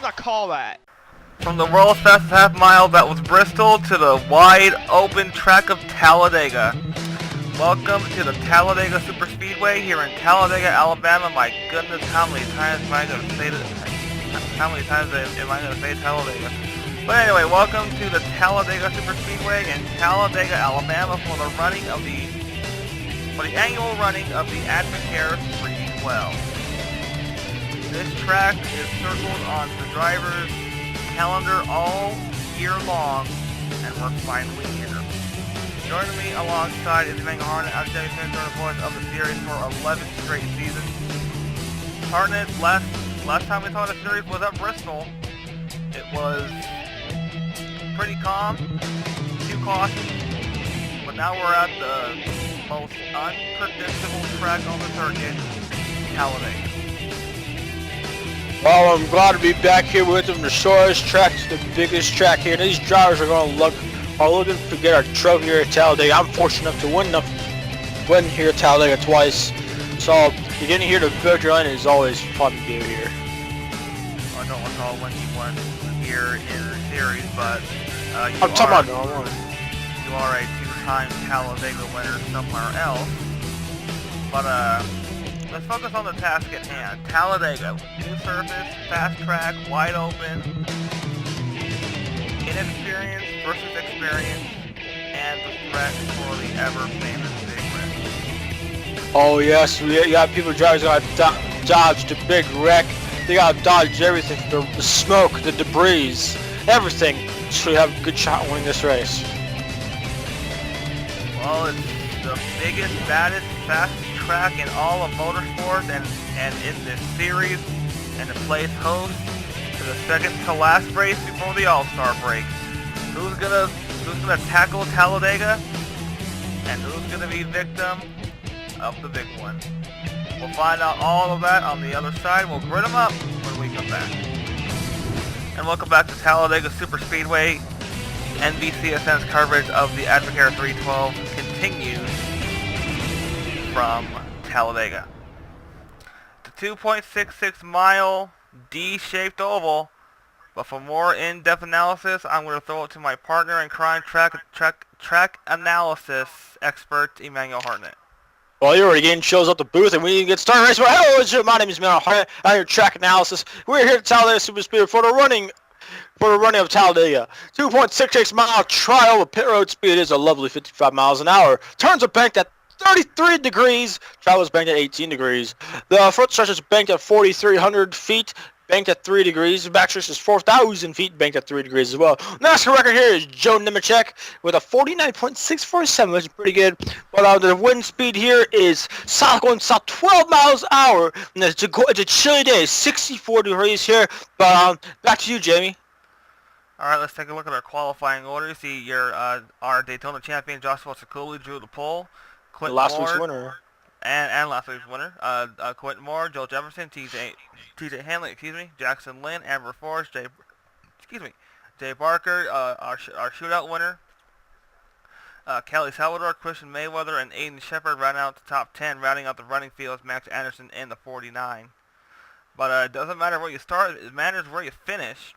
not call that? From the world's fastest half mile that was Bristol to the wide open track of Talladega. Welcome to the Talladega Superspeedway here in Talladega, Alabama. My goodness, how many times am I going to say Talladega? But anyway, welcome to the Talladega Superspeedway in Talladega, Alabama for the annual running of the Advocare 312. This track is circled on the driver's calendar all year long, and we're finally here. Joining me alongside is Emmanuel Harnett, our Jameson, the voice of the series for 11 straight seasons. Harnett, last time we saw the series was at Bristol. It was pretty calm, 2 cautions, but now we're at the most unpredictable track on the circuit, Talladega. Well, I'm glad to be back here with them. The shortest track to the biggest track here. These drivers are looking to get our trophy here at Talladega. I'm fortunate enough to win here at Talladega twice. So getting here to victory lane is always fun to do here. I don't recall when you won here in the series, but you are a 2-time Talladega winner somewhere else. But let's focus on the task at hand. Talladega, new surface, fast track, wide open, inexperience versus experience, and the threat for the ever-famous Big Wreck. Oh yes, we got people drivers got to dodge the big wreck. They got to dodge everything, the smoke, the debris, everything, so you have a good shot winning this race. Well, it's the biggest, baddest, fastest track in all of motorsports and in this series, and it plays host to the second to last race before the All-Star break. Who's gonna tackle Talladega, and who's gonna be victim of the big one? We'll find out all of that on the other side. We'll grid them up when we come back. And welcome back to Talladega Superspeedway. NBCSN's coverage of the Advocare 312 continues from Talladega. The 2.66 mile D-shaped oval. But for more in-depth analysis, I'm going to throw it to my partner in crime, track analysis expert, Emmanuel Harnett. Well, you're already getting shows up the booth, and we need to get started. Race. Hello, my name is Emmanuel Harnett. I'm your track analysis. We're here at Talladega Superspeedway for the running of Talladega. 2.66 mile trial with pit road speed is a lovely 55 miles an hour. Turns are banked at 33 degrees. Travel is banked at 18 degrees. The front stretch is banked at 4,300 feet. Banked at 3 degrees. The back stretch is 4,000 feet, banked at 3 degrees as well. NASCAR record here is Joe Nemechek with a 49.647, which is pretty good. But the wind speed here is going south 12 miles an hour. And it's a chilly day, 64 degrees here. But back to you, Jamie. All right, let's take a look at our qualifying order. You see our Daytona champion Joshua Ciccoli drew the pole. Last week's winner. And last week's winner, Quentin Moore, Joe Jefferson, TJ Hanley, Jackson Lynn, Amber Forrest, Jay Barker, our shootout winner, Kelly Salvador, Christian Mayweather, and Aiden Shepard rounding out the top 10, rounding out the running fields, Max Anderson in the 49. But it doesn't matter where you start, it matters where you finish.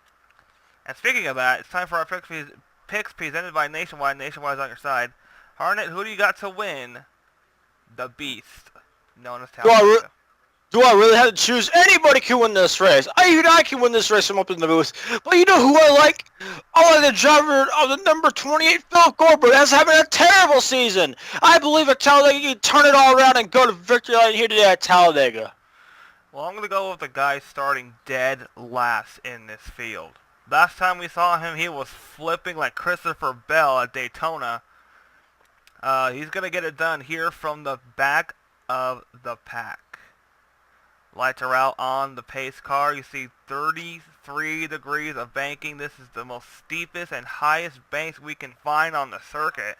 And speaking of that, it's time for our picks presented by Nationwide. Nationwide's on your side. Harnett, who do you got to win the beast known as Talladega? Do I really have to choose? Anybody can win this race. I can win this race from up in the booth. But you know who I like? I like the driver of the number 28, Phil Goldberg, has having a terrible season. I believe at Talladega you can turn it all around and go to victory lane here today at Talladega. Well, I'm going to go with the guy starting dead last in this field. Last time we saw him, he was flipping like Christopher Bell at Daytona. He's going to get it done here from the back of the pack. Lights are out on the pace car. You see 33 degrees of banking. This is the most steepest and highest banks we can find on the circuit.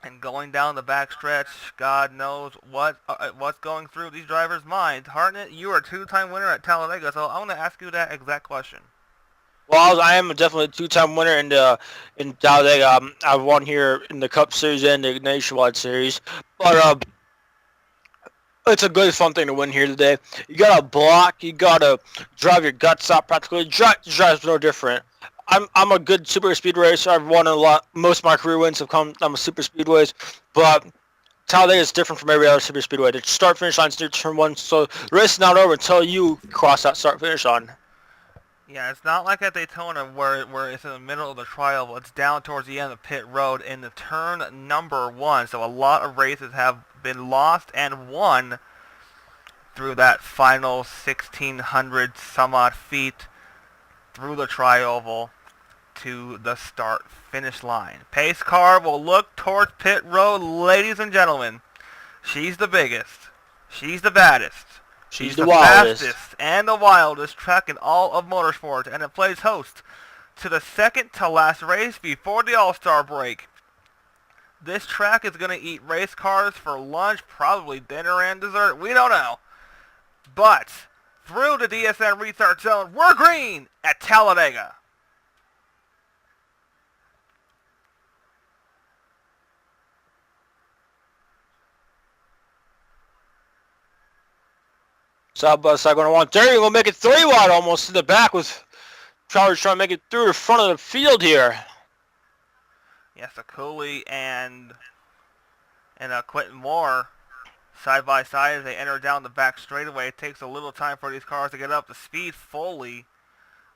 And going down the back stretch, God knows what's going through these drivers' minds. Harnett, you are a 2-time winner at Talladega, so I want to ask you that exact question. Well, I am definitely a 2-time winner in Talladega. I've won here in the Cup Series and the Nationwide Series. But It's a good fun thing to win here today. You gotta block, you gotta drive your guts out practically. Drive's no different. I'm a good super speed racer. I've won a lot. Most of my career wins have come on super speedways, but Talladega is different from every other super speedway. The start finish line's near turn 1, so the race is not over until you cross that start finish line. Yeah, it's not like at Daytona where it's in the middle of the trial. It's down towards the end of pit road in the turn number 1. So a lot of races have been lost and won through that final 1,600 some odd feet through the tri-oval to the start-finish line. Pace car will look towards pit road, ladies and gentlemen. She's the biggest. She's the baddest. She's the fastest and the wildest track in all of motorsports, and it plays host to the second to last race before the All-Star break. This track is going to eat race cars for lunch, probably dinner and dessert. We don't know. But through the DSN restart zone, we're green at Talladega. Side by side going to 130. We'll make it 3 wide almost to the back with Travers trying to make it through the front of the field here. Yes, Cooley and Quentin Moore side by side as they enter down the back straightaway. It takes a little time for these cars to get up to speed fully,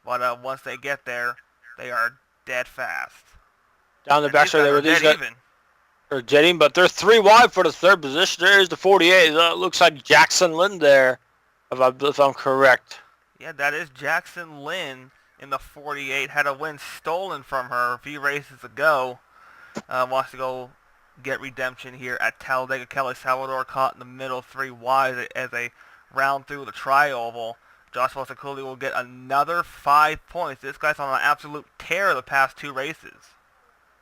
but once they get there, they are dead fast. Down the back straightaway, they're dead even. They're dead even, but they're 3 wide for the third position. There's the 48. Looks like Jackson Lind there, if I'm correct. Yeah, that is Jackson Lynn in the 48. Had a win stolen from her a few races ago. Wants to go get redemption here at Talladega. Kelly Salvador caught in the middle 3 wide as they round through the tri-oval. Joshua Sakuli will get another 5 points. This guy's on an absolute tear the past 2 races.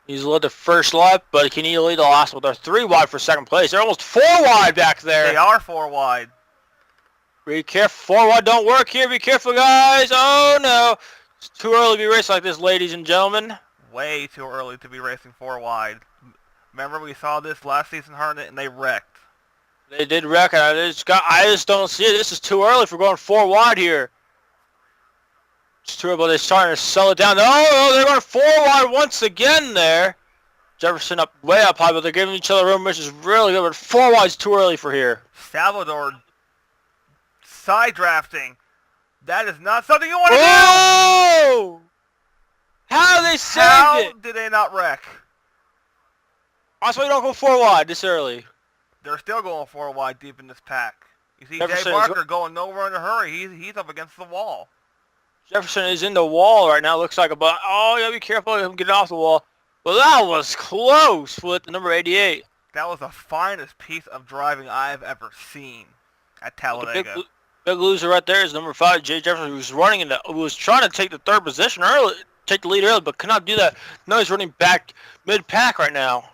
He's led the first lap, but can he lead the last one? They're 3 wide for second place. They're almost 4 wide back there. They are 4 wide. Be careful. 4 wide don't work here. Be careful, guys. Oh, no. It's too early to be racing like this, ladies and gentlemen. Way too early to be racing 4 wide. Remember we saw this last season, Harnett, and they wrecked. They did wreck. I just don't see it. This is too early for going 4 wide here. It's too early, but they're starting to sell it down. Oh, they're going 4 wide once again there. Jefferson up way up high, but they're giving each other room, which is really good. But 4 wide's too early for here. Salvador side drafting. That is not something you want to do. Oh! How they saved it? How did they not wreck? That's why you don't go 4 wide this early. They're still going 4 wide deep in this pack. You see Jefferson Jay Barker going nowhere in a hurry. He's up against the wall. Jefferson is in the wall right now. Looks like oh, you gotta be careful of him getting off the wall. Well, that was close with the number 88. That was the finest piece of driving I've ever seen at Talladega. The big loser right there is number 5, Jay Jefferson, who was trying to take the third position early, take the lead early, but could not do that. Now he's running back mid-pack right now.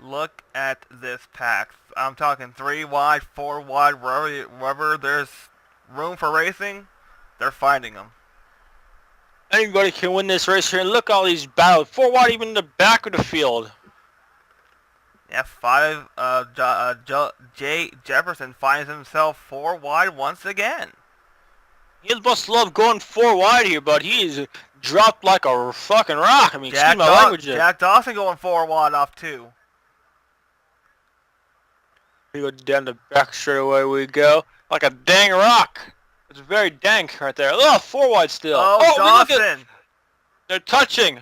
Look at this pack. I'm talking 3 wide, 4 wide, wherever there's room for racing, they're finding them. Anybody can win this race here. And look at all these battles. 4 wide even in the back of the field. Yeah, Jay Jefferson finds himself 4 wide once again. He must love going 4 wide here, but he's dropped like a fucking rock. I mean, excuse my language there. Jack Dawson going 4 wide off 2. We go down the back straight away we go. Like a dang rock. It's very dank right there. Oh, 4 wide still. Oh, Dawson. They're touching.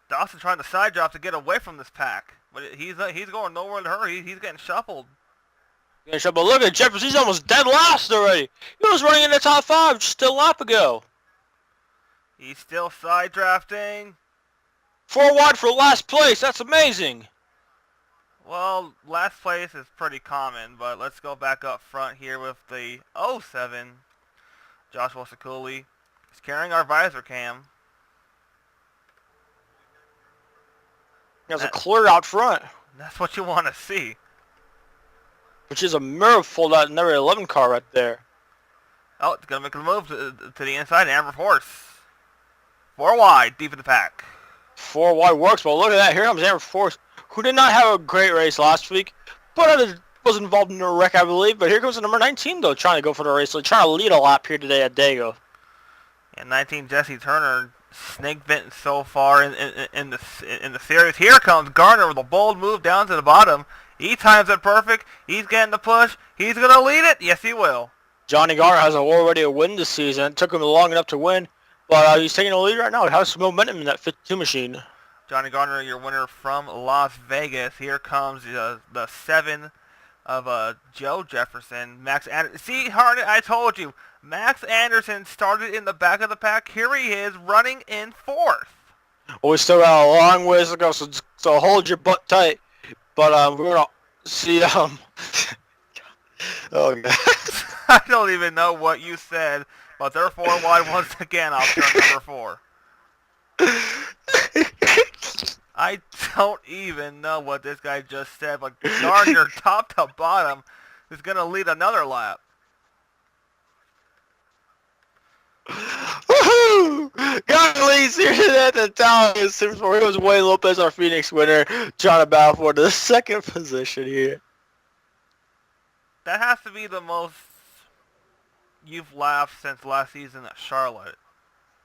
Dawson trying to side drop to get away from this pack. But he's going nowhere in a hurry. He's getting shuffled. But look at Jefferson. He's almost dead last already. He was running in the top 5 just a lap ago. He's still side drafting. 4 wide for last place. That's amazing. Well, last place is pretty common, but let's go back up front here with the 07. Joshua Sakuli is carrying our visor cam. He has a clear out front. That's what you want to see. Which is a miracle, that number 11 car right there. Oh, it's going to make a move to the inside. Amber Force. 4 wide, deep in the pack. 4 wide works. Well, look at that. Here comes Amber Force, who did not have a great race last week, but was involved in a wreck, I believe. But here comes the number 19, though, trying to go for the race. So trying to lead a lap here today at Dago. And 19 Jesse Turner, snake bitten so far in the series. Here comes Gardner with a bold move down to the bottom. He times it perfect. He's getting the push. He's going to lead it. Yes, he will. Johnny Garner has already a win this season. It took him long enough to win, but he's taking the lead right now. He has some momentum in that 52 machine. Johnny Garner, your winner from Las Vegas. Here comes the 7 of Joe Jefferson. Max Anderson. See, Harden, I told you. Max Anderson started in the back of the pack. Here he is running in 4th. Well, we still got a long ways to go, so hold your butt tight. But we're going to see... oh, God. I don't even know what you said, but they're 4 wide once again off turn number 4. I don't even know what this guy just said, but Gardner, top to bottom, is going to lead another lap. Woohoo! Gardner leads here at the Talladega Supersport. It was Wayne Lopez, our Phoenix winner, trying to battle for the 2nd position here. That has to be the most you've laughed since last season at Charlotte.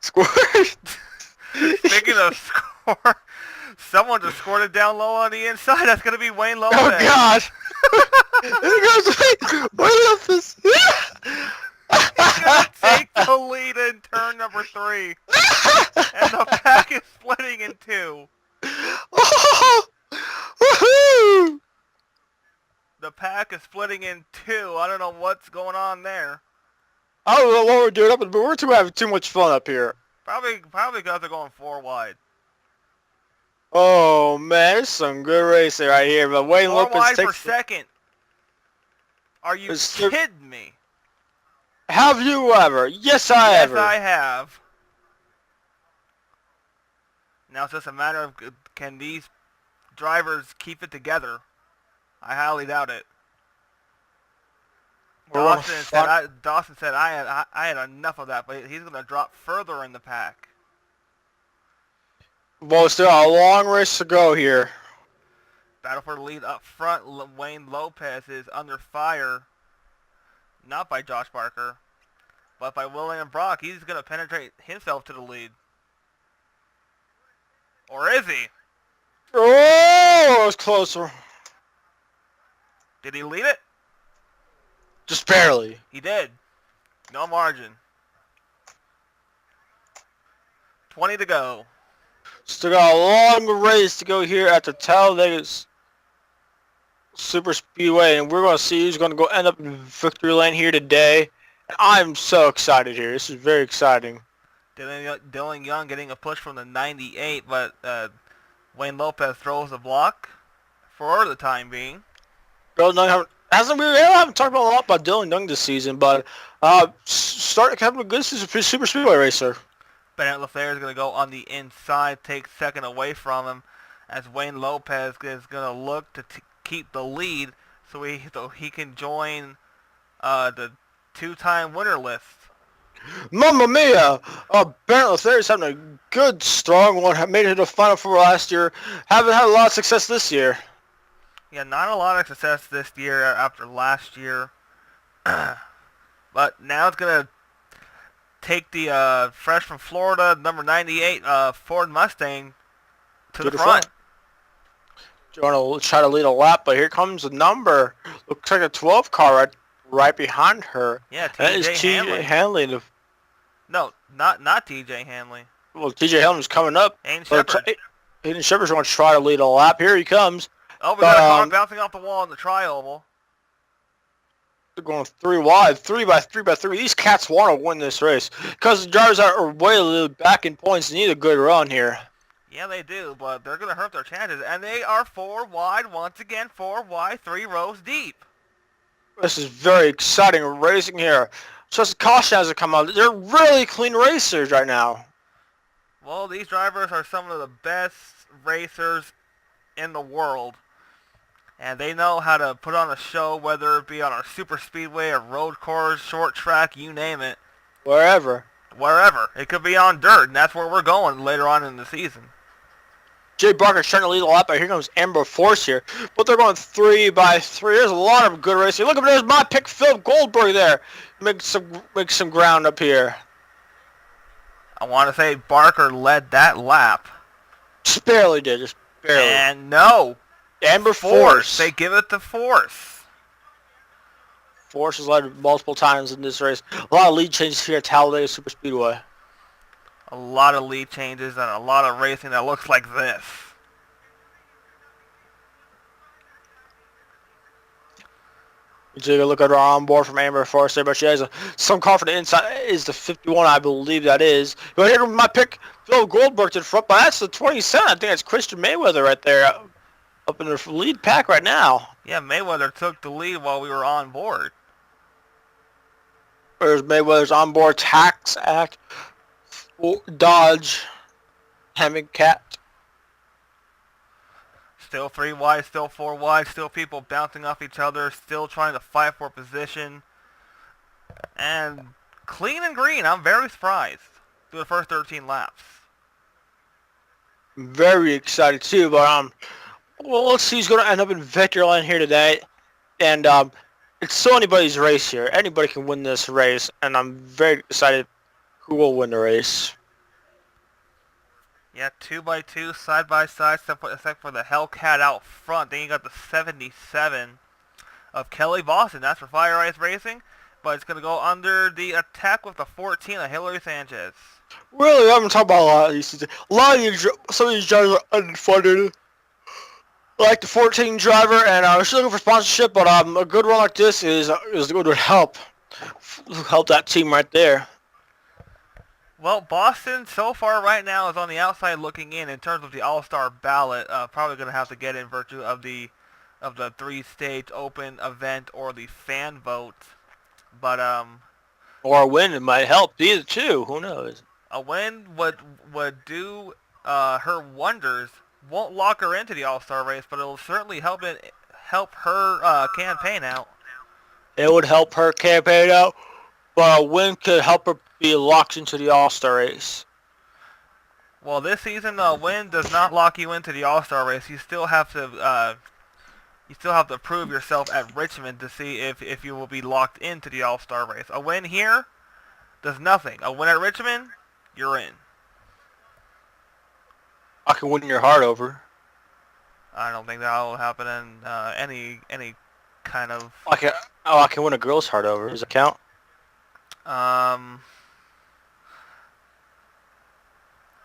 Score. Speaking of score, someone just scored it down low on the inside. That's going to be Wayne Lopez. Oh, gosh. There goes Wayne Lopez. He's going to take the lead in turn number 3. And the pack is splitting in 2. Oh, woohoo! The pack is splitting in 2. I don't know what's going on there. I don't know what we're doing up, but we're having too much fun up here. Probably because they're going 4 wide. Oh, man, there's some good racing right here. But Wayne 4 Lopez wide takes... for 2nd. Are you kidding me? Have you ever? Yes, I Yes, ever. I have. Now it's just a matter of can these drivers keep it together? I highly doubt it. Dawson said I had enough of that, but he's going to drop further in the pack. Well, still a long race to go here. Battle for the lead up front. Wayne Lopez is under fire. Not by Josh Barker, but by William Brock. He's going to penetrate himself to the lead. Or is he? Oh, it was closer. Did he lead it? Just barely. He did. No margin. 20 to go. Still got a long race to go here at the Talladega Super Speedway, and we're going to see who's going to go end up in victory lane here today. And I'm so excited here. This is very exciting. Dylan Young getting a push from the 98, but Wayne Lopez throws the block for the time being. We haven't talked about a lot about Dylan Young this season, but starting having a good super speedway racer. Bennett LaFleur is going to go on the inside, take 2nd away from him, as Wayne Lopez is going to look to keep the lead, so he can join the 2-time winner list. Mamma mia! Bennett LaFleur is having a good, strong one. Made it to the Final Four last year. Haven't had a lot of success this year. Yeah, not a lot of success this year after last year. But now it's going to take the fresh from Florida, number 98 Ford Mustang to the front. Want to try to lead a lap, but here comes a number. Looks like a 12 car right behind her. Yeah, TJ Hanley. No, not TJ Hanley. Well, TJ Hanley's coming up. Hayden Shepherd. Hayden Shepherd's going to try to lead a lap. Here he comes. Oh, we got a car bouncing off the wall in the tri-oval. They're going 3 wide, 3 by 3 by 3. These cats want to win this race because the drivers are way back in points. They need a good run here. Yeah, they do, but they're going to hurt their chances. And they are 4 wide once again, 4 wide, 3 rows deep. This is very exciting racing here. Just caution hasn't come out. They're really clean racers right now. Well, these drivers are some of the best racers in the world. And they know how to put on a show, whether it be on our super speedway, or road course, short track, you name it. Wherever. It could be on dirt, and that's where we're going later on in the season. Jay Barker's trying to lead the lap, but here comes Amber Force here. But they're going 3 by 3. There's a lot of good racing. Look at there's my pick, Philip Goldberg there. Make some ground up here. I want to say Barker led that lap. Just barely did, just barely. And no. Amber Force. They give it to Force. Force has led multiple times in this race. A lot of lead changes here at Talladega Superspeedway. A lot of lead changes and a lot of racing that looks like this. You take a look at our onboard from Amber Force there, but she has some confidence inside. Is the 51, I believe that is. But here my pick, Phil Goldberg to the front, but that's the 27. I think that's Christian Mayweather right there, up in the lead pack right now. Yeah, Mayweather took the lead while we were on board. There's Mayweather's onboard tax act. Dodge, Hammond Cat. Still 3 wide, still 4 wide, still people bouncing off each other, still trying to fight for position. And clean and green, I'm very surprised through the first 13 laps. Very excited too, but well, let's see who's going to end up in victory line here today. And it's still anybody's race here. Anybody can win this race, and I'm very excited who will win the race. Yeah, 2x2, side by side, except for the Hellcat out front. Then you got the 77 of Kelly Boston. That's for Fire Ice Racing, but it's going to go under the attack with the 14 of Hillary Sanchez. Really, I'm talking about a lot of these. Some of these drivers are unfunded. Like the 14 driver, and she's looking for sponsorship, but a good run like this is going to help that team right there. Well, Boston so far right now is on the outside looking in terms of the All-Star ballot. Probably going to have to get in virtue of the 3-stage open event or the fan vote. But or a win might help either too. Who knows? A win would do her wonders. Won't lock her into the All-Star race, but it'll certainly help her campaign out. It would help her campaign out, but a win could help her be locked into the All-Star race. Well, this season, a win does not lock you into the All-Star race. You still have to prove yourself at Richmond to see if you will be locked into the All-Star race. A win here does nothing. A win at Richmond, you're in. I can win your heart over. I don't think that will happen in any kind of. I can win a girl's heart over. Does it count?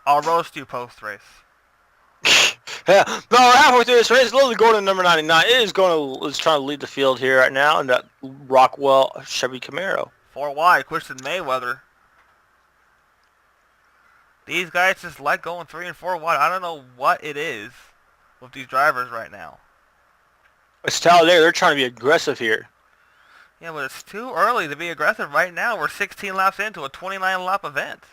I'll roast you post race. Yeah, no, we're halfway through this race. Lily Gordon, number 99, is trying to lead the field here right now in that Rockwell Chevy Camaro. 4 wide, Christian Mayweather. These guys just like going 3 and 4 wide. I don't know what it is with these drivers right now. It's Talladega. They're trying to be aggressive here. Yeah, but it's too early to be aggressive right now. We're 16 laps into a 29-lap event.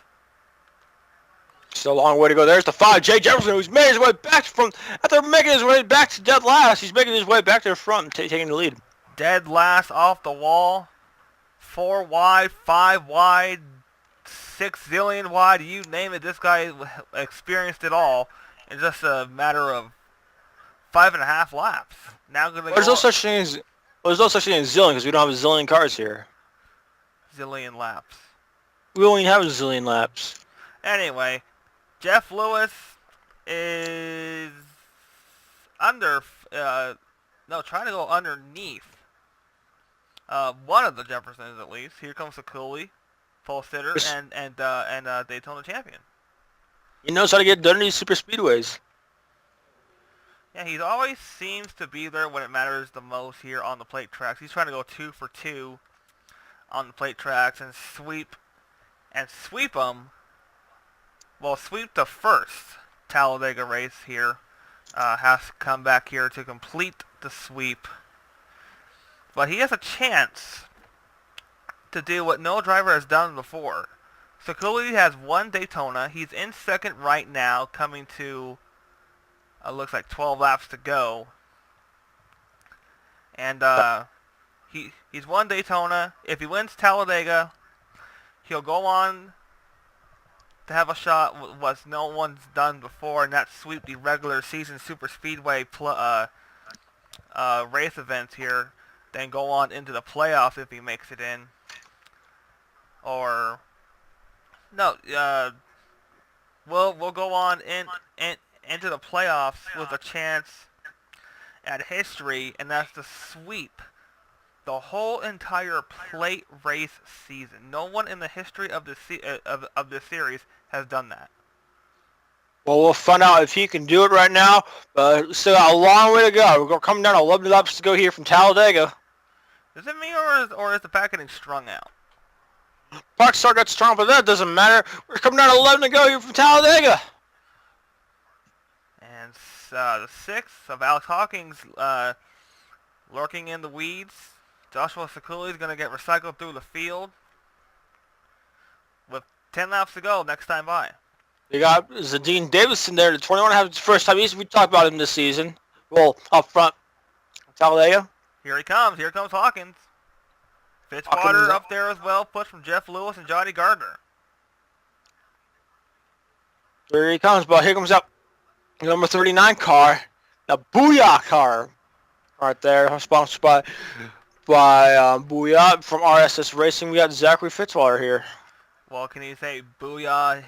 Still a long way to go. There's the 5, Jay Jefferson, who's made his way back after making his way back to dead last. He's making his way back to the front and taking the lead. Dead last off the wall. 4 wide, 5 wide, 6 zillion wide. You name it, this guy experienced it all in just a matter of 5.5 laps. Now gonna there's no such thing as zillion because we don't have a zillion cars here. Zillion laps. We only have a zillion laps. Anyway, Jeff Lewis is trying to go underneath one of the Jeffersons at least. Here comes Sakuli, pole sitter, and Daytona champion. He knows how to get done in these super speedways. Yeah, he always seems to be there when it matters the most here on the plate tracks. He's trying to go 2 for 2 on the plate tracks and sweep them. Well, sweep the first Talladega race here. Has to come back here to complete the sweep. But he has a chance to do what no driver has done before. Sakuli has 1 Daytona. He's in second right now, coming to, looks like 12 laps to go. And he's 1 Daytona. If he wins Talladega, he'll go on to have a shot with what no one's done before, and that's sweep the regular season super speedway race events here, then go on into the playoffs if he makes it in. Or no, we'll go on into the playoffs with a chance at history, and that's to sweep the whole entire plate race season. No one in the history of the series has done that. Well, we'll find out if he can do it right now, but we still got a long way to go. We're going to come down 11 laps to go here from Talladega. Is it me, or is the pack getting strung out? Park start got strong, but that doesn't matter. We're coming down 11 to go here from Talladega. And the 6th of Alex Hawkins lurking in the weeds. Joshua Sakuli is going to get recycled through the field with 10 laps to go next time by. You got Zadine Davison there, the 21, having his first time. We talked about him this season. Well, up front, Talladega. Here he comes. Here comes Hawkins. Fitzwater up there as well, push from Jeff Lewis and Johnny Gardner. Here he comes, but here comes up number 39 car, the Booyah car, right there, sponsored by Booyah from RSS Racing. We got Zachary Fitzwater here. Well, can you say Booyah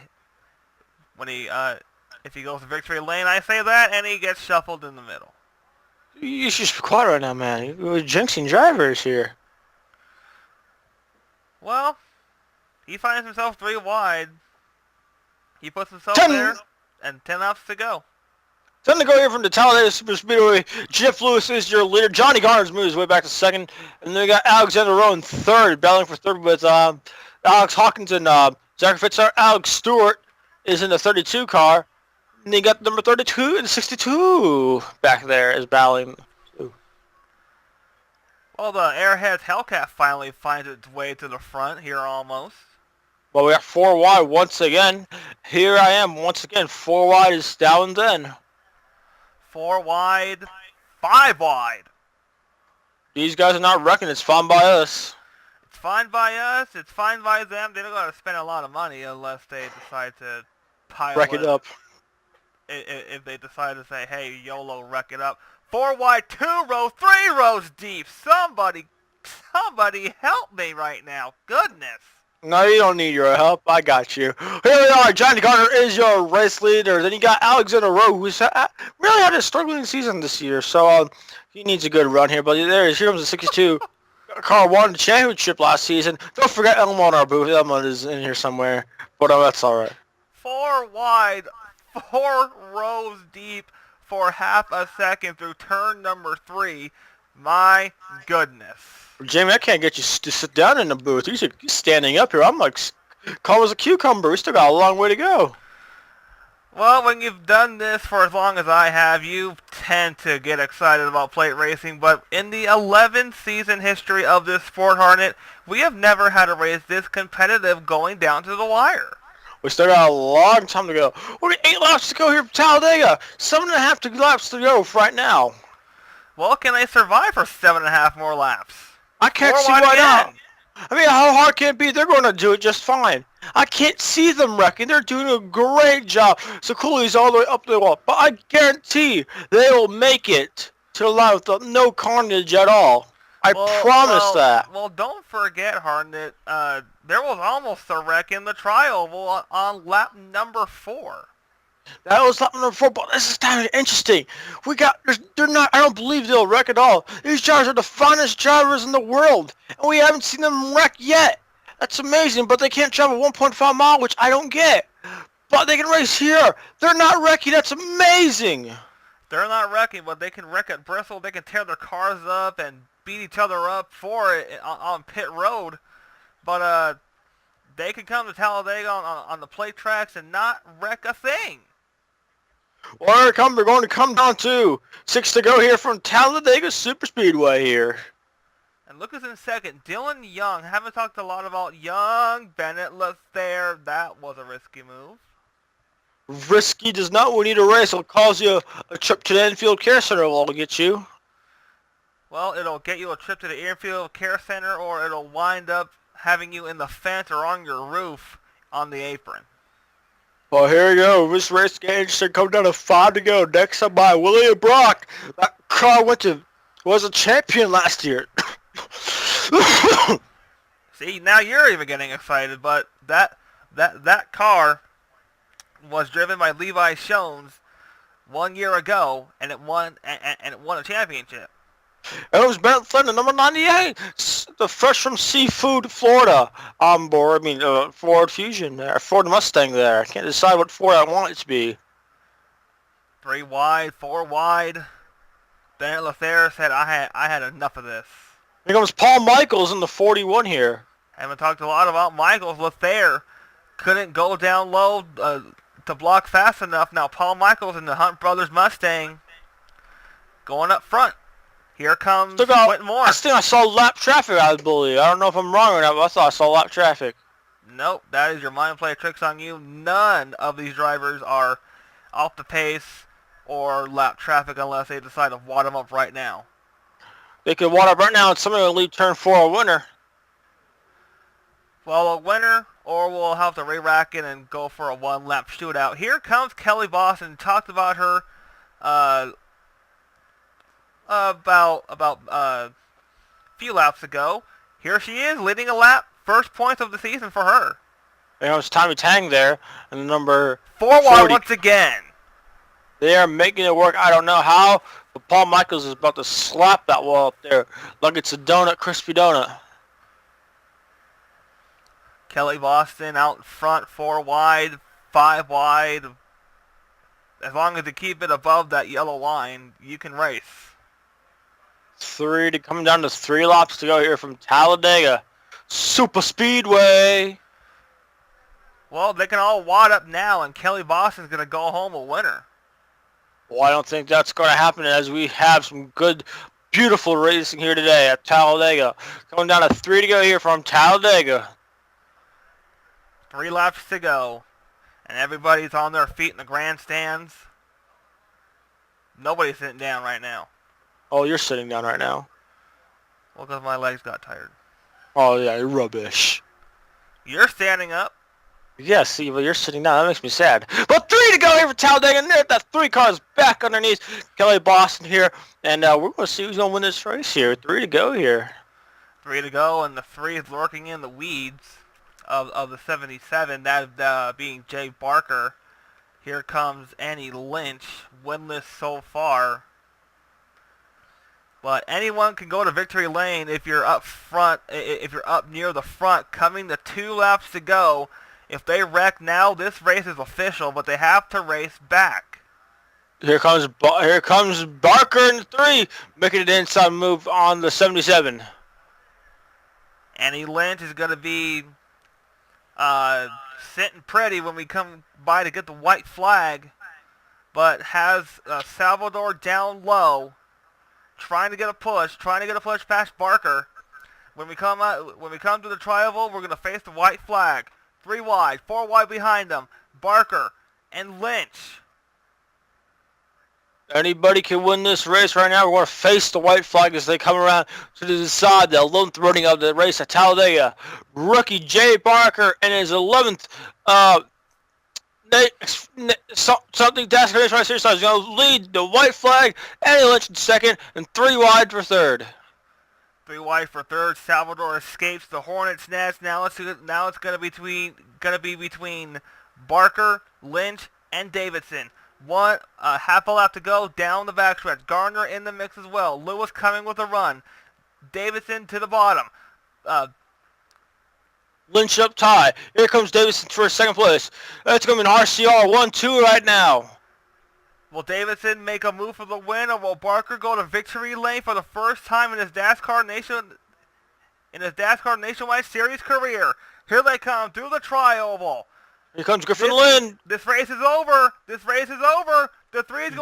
when if he goes to victory lane? I say that, and he gets shuffled in the middle. You should be quiet right now, man. We're jinxing drivers here. Well, he finds himself 3 wide. He puts himself 10 there, and 10 laps to go. 10 to go here from the Talladega Super Speedway. Jeff Lewis is your leader. Johnny Garner's moved his way back to second. And then we got Alexander Rowe in third, battling for third with Alex Hawkins and Zachary Fitzwater. Alex Stewart is in the 32 car. And you got number 32 and 62 back there is battling. Well, the Airheads Hellcat finally finds its way to the front here almost. Well, we got 4 wide once again. Here I am once again. 4 wide is down then. 4 wide, 5 wide. These guys are not wrecking. It's fine by us. It's fine by us. It's fine by them. They don't got to spend a lot of money unless they decide to pile Wreck it up. If they decide to say, hey, YOLO, wreck it up. 4 wide, 2 rows, 3 rows deep. Somebody help me right now. Goodness. No, you don't need your help. I got you. Here we are. Johnny Garner is your race leader. Then you got Alexander Rowe, who's really had a struggling season this year. So he needs a good run here. But there is. Here comes the 62. Car won the championship last season. Don't forget Elmo in our booth. Elmo is in here somewhere. But that's all right. 4 wide, 4 rows deep for half a second through turn number 3. My goodness. Jamie, I can't get you to sit down in the booth. You're standing up here. I'm like calm as a cucumber. We still got a long way to go. Well, when you've done this for as long as I have, you tend to get excited about plate racing, but in the 11th season history of this sport, Harnett, we have never had a race this competitive going down to the wire. We still got a long time to go. We got 8 laps to go here from Talladega. 7.5 laps to go right now. Well, can they survive for 7.5 more laps? I can't see why not. I mean, how hard can it be? They're going to do it just fine. I can't see them wrecking. They're doing a great job. So Cooley's all the way up the wall. But I guarantee they will make it to the line with no carnage at all. I promise that. Well, don't forget, Harnett, there was almost a wreck in the trial on lap number 4. That was lap number 4, but this is kind of interesting. They're not, I don't believe they'll wreck at all. These drivers are the finest drivers in the world, and we haven't seen them wreck yet. That's amazing, but they can't travel 1.5 mile, which I don't get. But they can race here. They're not wrecking. That's amazing. They're not wrecking, but they can wreck at Bristol. They can tear their cars up and beat each other up for it on pit road. But they can come to Talladega on the plate tracks and not wreck a thing. Well, we're going to come down to 6 to go here from Talladega Super Speedway here. And look who's in second. Dylan Young. Haven't talked a lot about Young. Bennett left there. That was a risky move. Risky does not win you a race. It'll cause you a trip to the Enfield Care Center. Will get you. Well, it'll get you a trip to the Enfield Care Center, or it'll wind up having you in the fence or on your roof on the apron. Well, here we go. This race game should come down to 5 to go. Next up by William Brock. That car was a champion last year. See, now you're even getting excited, but that car was driven by Levi Shones 1 year ago, and it won a championship. It was Bennett Flynn, number 98, the fresh from Seafood, Florida, on board. Ford Fusion there, Ford Mustang there. I can't decide what Ford I want it to be. 3 wide, 4 wide. Bennett Lathere said, "I had enough of this." Here comes Paul Michaels in the 41 here. Haven't talked a lot about Michaels. Lathere couldn't go down low to block fast enough. Now Paul Michaels in the Hunt Brothers Mustang going up front. Here comes Quentin Moore. I think I saw lap traffic, I believe. I don't know if I'm wrong or not, but I thought I saw lap traffic. Nope, that is your mind play tricks on you. None of these drivers are off the pace or lap traffic unless they decide to wad them up right now. They could wad up right now and somebody will lead turn 4 a winner. Well, a winner, or we'll have to re-rack it and go for a one-lap shootout. Here comes Kelly Boston. Talked about her about a few laps ago. Here she is, leading a lap. First points of the season for her. It's Tommy Tang there, and the number 4 wide once again. They are making it work. I don't know how, but Paul Michaels is about to slap that wall up there like it's a donut, crispy donut. Kelly Boston out front, 4 wide, 5 wide. As long as you keep it above that yellow line, you can race. Coming down to 3 laps to go here from Talladega Super Speedway. Well, they can all wad up now, and Kelly Boston's going to go home a winner. Well, I don't think that's going to happen as we have some good, beautiful racing here today at Talladega. Coming down to 3 to go here from Talladega. 3 laps to go, and everybody's on their feet in the grandstands. Nobody's sitting down right now. Oh, you're sitting down right now. Well, because my legs got tired. Oh, yeah, you're rubbish. You're standing up. Yeah, see, but you're sitting down. That makes me sad. But 3 to go here for Talladega, and there's that 3 cars back underneath Kelly Boston here. And we're going to see who's going to win this race here. 3 to go here. 3 to go, and the 3 is lurking in the weeds of the 77, that being Jay Barker. Here comes Annie Lynch, winless so far. But anyone can go to victory lane if you're up front, if you're up near the front, coming to 2 laps to go. If they wreck now, this race is official, but they have to race back. Here comes Barker in 3, making it inside move on the 77. Annie Lynch is going to be sitting pretty when we come by to get the white flag, but has Salvador down low, trying to get a push past Barker. When we come to the tri-oval, we're going to face the white flag. 3 wide, 4 wide behind them. Barker and Lynch. Anybody can win this race right now. We're going to face the white flag as they come around to decide the 11th running of the race at Talladega. Rookie Jay Barker and his 11th something DASCAR race right here. So he's going to lead the white flag. Annie Lynch in 2nd and 3 wide for 3rd. 3 wide for 3rd. Salvador escapes the Hornet's nest. Now it's going to be between Barker, Lynch, and Davidson. Half a lap to go down the backstretch. Gardner in the mix as well. Lewis coming with a run. Davidson to the bottom. Lynch up tie. Here comes Davidson for 2nd place. That's going to be an RCR 1-2 right now. Will Davidson make a move for the win, or will Barker go to victory lane for the first time in his DASCAR Nationwide Series career? Here they come through the tri-oval. Here comes Griffin Lynn. This race is over. The 3 is going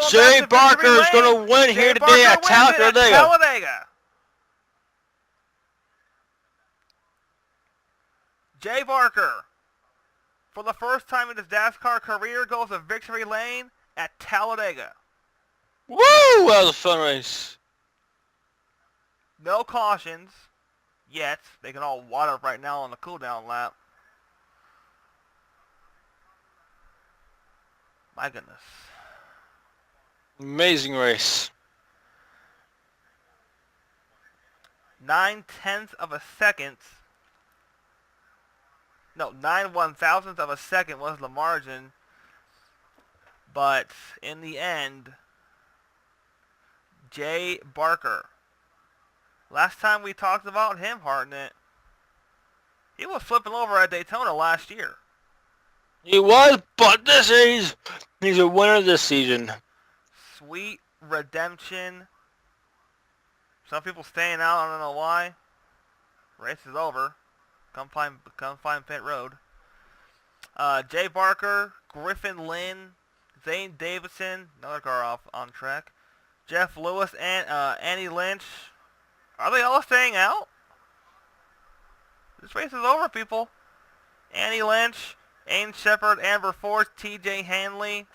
Jay back to Barker victory is going to win Jay here Barker today at wins it at Talladega. Jay Barker, for the first time in his DASCAR career, goes to victory lane at Talladega. Woo! That was a fun race. No cautions yet. They can all wad up right now on the cool-down lap. My goodness. Amazing race. 9/10 of a second. No, 9/1000th of a second was the margin. But in the end, Jay Barker. Last time we talked about him, Hartnett, he was flipping over at Daytona last year. He was, but he's a winner this season. Sweet redemption. Some people staying out, I don't know why. Race is over. Come find Pit Road. Jay Barker, Griffin Lynn, Zane Davidson, another car off on track. Jeff Lewis and Annie Lynch. Are they all staying out? This race is over, people. Annie Lynch, Ain Shepard, Amber Force, TJ Hanley,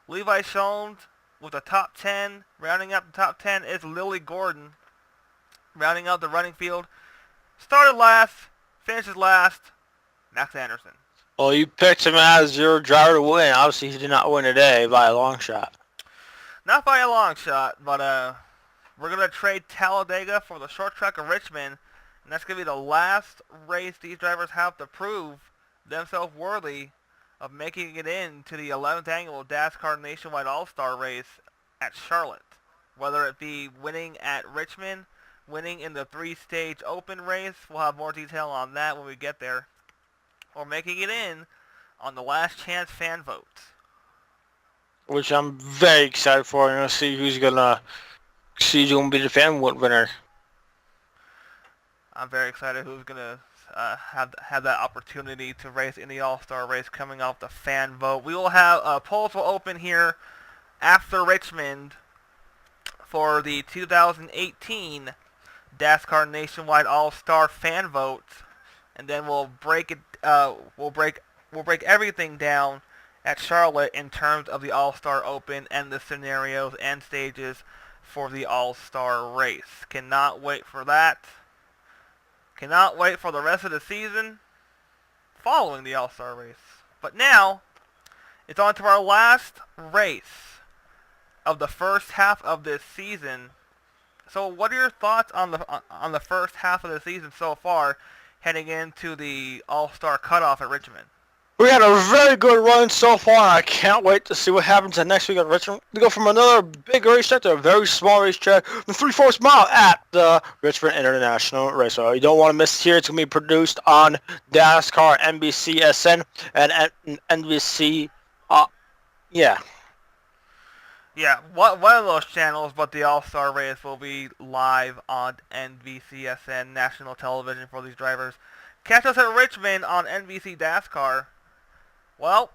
Levi Schoen with the top 10. Rounding up the top 10 is Lily Gordon. Rounding out the running field. Started last, finishes last, Max Anderson. Well, you picked him as your driver to win. Obviously, he did not win today by a long shot. Not by a long shot, but we're going to trade Talladega for the short track of Richmond, and that's going to be the last race these drivers have to prove themselves worthy of making it into the 11th annual DASCAR Nationwide All-Star Race at Charlotte. Whether it be winning at Richmond, winning in the 3-stage open race, we'll have more detail on that when we get there, or making it in on the last chance fan votes. Which I'm very excited for. I'm going to see who's going to be the fan winner. I'm very excited who's going to have that opportunity to race in the All-Star race coming off the fan vote. We will have polls will open here after Richmond for the 2018 DASCAR Nationwide All-Star fan vote, and then we'll break it. We'll break everything down at Charlotte in terms of the All-Star Open and the scenarios and stages for the All-Star race. Cannot wait for that. Cannot wait for the rest of the season following the All-Star race. But now, it's on to our last race of the first half of this season. So what are your thoughts on the first half of the season so far, heading into the All-Star cutoff at Richmond? We had a very good run so far, and I can't wait to see what happens next week at Richmond. We go from another big racetrack to a very small racetrack, the 3/4 mile at the Richmond International Raceway. You don't want to miss it here. It's going to be produced on DASCAR, NBCSN, and NBC. Yeah. Yeah, one of those channels, but the All-Star race will be live on NBCSN national television for these drivers. Catch us at Richmond on NBC DASCAR. Well,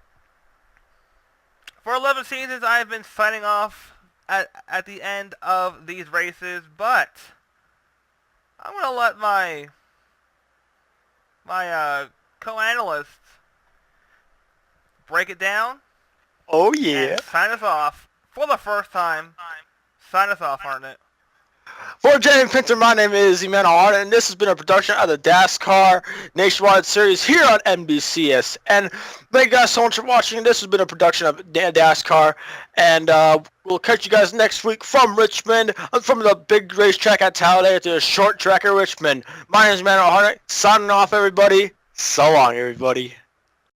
for 11 seasons, I've been signing off at the end of these races, but I'm going to let my co-analysts break it down. Oh, yeah. And sign us off for the first time. Sign us off, Hartnett. For Jamie Pinter, my name is Emmanuel Hart, and this has been a production of the DASCAR Nationwide Series here on NBCSN. Thank you guys so much for watching. This has been a production of DASCAR, and we'll catch you guys next week from Richmond, from the big racetrack at Talladega to the short track at Richmond. My name is Emmanuel Hart, signing off, everybody. So long, everybody.